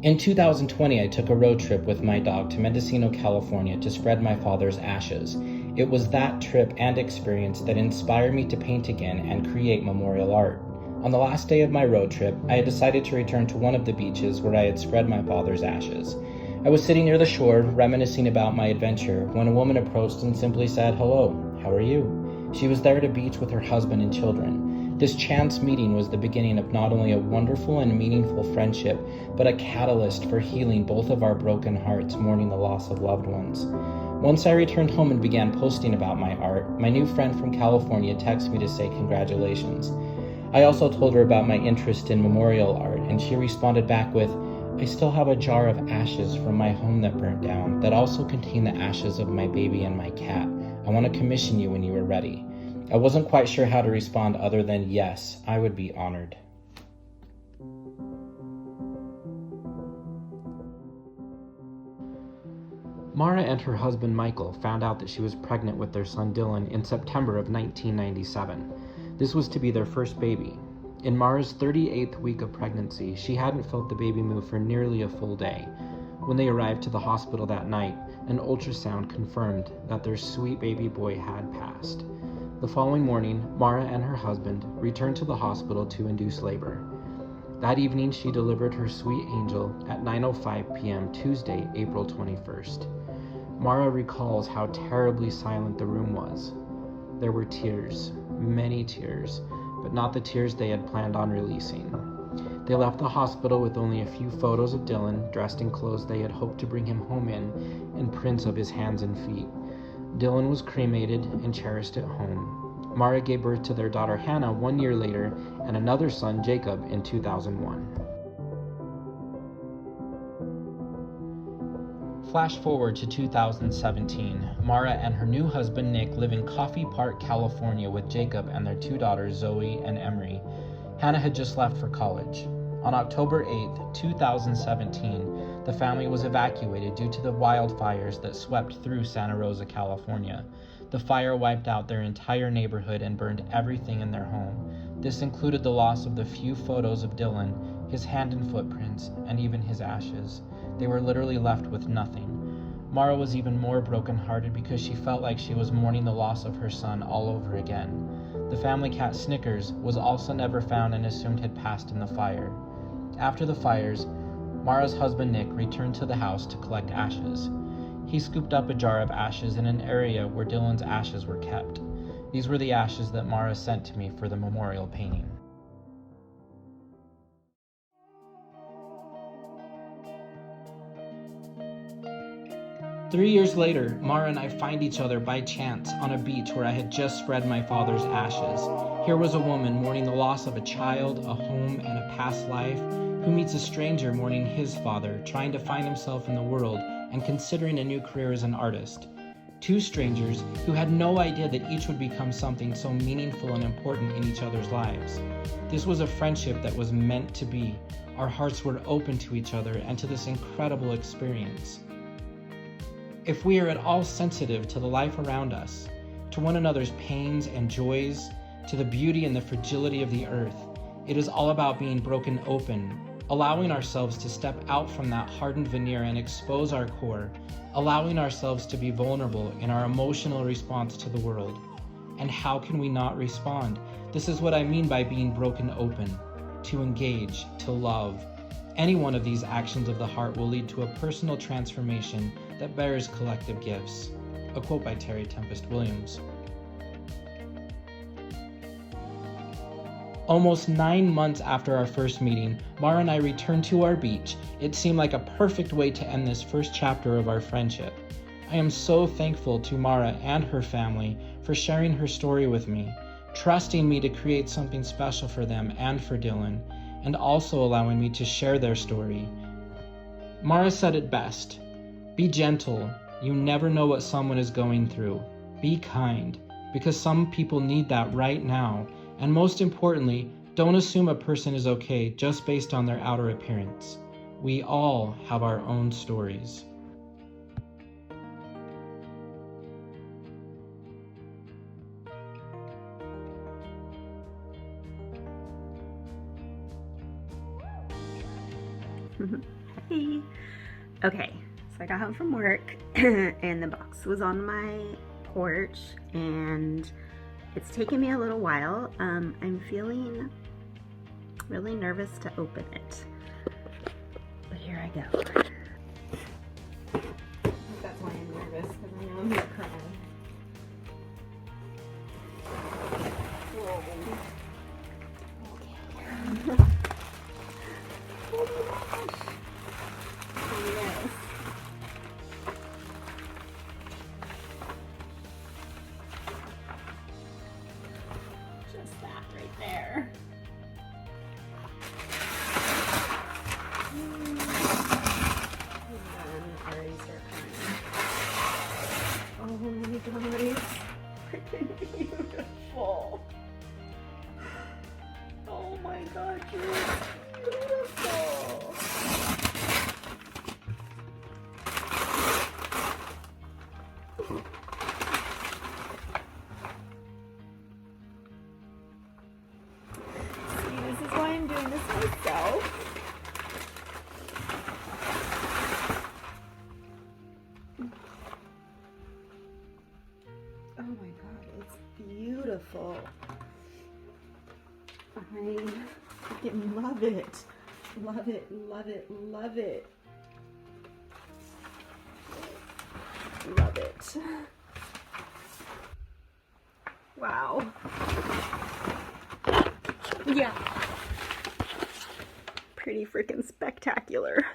In 2020, I took a road trip with my dog to Mendocino, California to spread my father's ashes. It was that trip and experience that inspired me to paint again and create memorial art. On the last day of my road trip, I had decided to return to one of the beaches where I had spread my father's ashes. I was sitting near the shore, reminiscing about my adventure, when a woman approached and simply said, "Hello, how are you?" She was there at a beach with her husband and children. This chance meeting was the beginning of not only a wonderful and meaningful friendship, but a catalyst for healing both of our broken hearts mourning the loss of loved ones. Once I returned home and began posting about my art, my new friend from California texted me to say congratulations. I also told her about my interest in memorial art, and she responded back with, "I still have a jar of ashes from my home that burnt down that also contain the ashes of my baby and my cat. I want to commission you when you are ready." I wasn't quite sure how to respond other than yes, I would be honored. Mara and her husband Michael found out that she was pregnant with their son Dylan in September of 1997. This was to be their first baby. In Mara's 38th week of pregnancy, she hadn't felt the baby move for nearly a full day. When they arrived to the hospital that night, an ultrasound confirmed that their sweet baby boy had passed. The following morning, Mara and her husband returned to the hospital to induce labor. That evening, she delivered her sweet angel at 9:05 p.m. Tuesday, April 21st. Mara recalls how terribly silent the room was. There were tears, many tears, but not the tears they had planned on releasing. They left the hospital with only a few photos of Dylan, dressed in clothes they had hoped to bring him home in, and prints of his hands and feet. Dylan was cremated and cherished at home. Mara gave birth to their daughter Hannah 1 year later and another son, Jacob, in 2001. Flash forward to 2017. Mara and her new husband Nick live in Coffee Park, California with Jacob and their 2 daughters, Zoe and Emery. Hannah had just left for college. On October 8th, 2017, the family was evacuated due to the wildfires that swept through Santa Rosa, California. The fire wiped out their entire neighborhood and burned everything in their home. This included the loss of the few photos of Dylan, his hand and footprints, and even his ashes. They were literally left with nothing. Mara was even more brokenhearted because she felt like she was mourning the loss of her son all over again. The family cat Snickers was also never found and assumed had passed in the fire. After the fires, Mara's husband Nick returned to the house to collect ashes. He scooped up a jar of ashes in an area where Dylan's ashes were kept. These were the ashes that Mara sent to me for the memorial painting. Three years later, Mara and I find each other by chance on a beach where I had just spread my father's ashes. Here was a woman mourning the loss of a child, a home, and a past life, who meets a stranger mourning his father, trying to find himself in the world and considering a new career as an artist. 2 strangers who had no idea that each would become something so meaningful and important in each other's lives. This was a friendship that was meant to be. Our hearts were open to each other and to this incredible experience. If we are at all sensitive to the life around us, to one another's pains and joys, to the beauty and the fragility of the earth, it is all about being broken open, allowing ourselves to step out from that hardened veneer and expose our core, allowing ourselves to be vulnerable in our emotional response to the world. And how can we not respond? This is what I mean by being broken open, to engage, to love. Any one of these actions of the heart will lead to a personal transformation that bears collective gifts. A quote by Terry Tempest Williams. Almost 9 months after our first meeting, Mara and I returned to our beach. It seemed like a perfect way to end this first chapter of our friendship. I am so thankful to Mara and her family for sharing her story with me, trusting me to create something special for them and for Dylan, and also allowing me to share their story. Mara said it best. Be gentle. You never know what someone is going through. Be kind, because some people need that right now. And most importantly, don't assume a person is okay just based on their outer appearance. We all have our own stories. Hey. Okay, so I got home from work and the box was on my porch and it's taken me a little while. I'm feeling really nervous to open it, but here I go. I think that's why I'm nervous, because I know I'm gonna cry. Whoa. Okay. Oh my gosh. Yes. Just that right there. And then already start crying. Oh my god, it's freaking beautiful. Oh my god, it's beautiful. See, this is why I'm doing this myself. Oh my god, it's beautiful. I freaking love it. Love it, love it, love it. Love it. Wow. Yeah. Pretty freaking spectacular.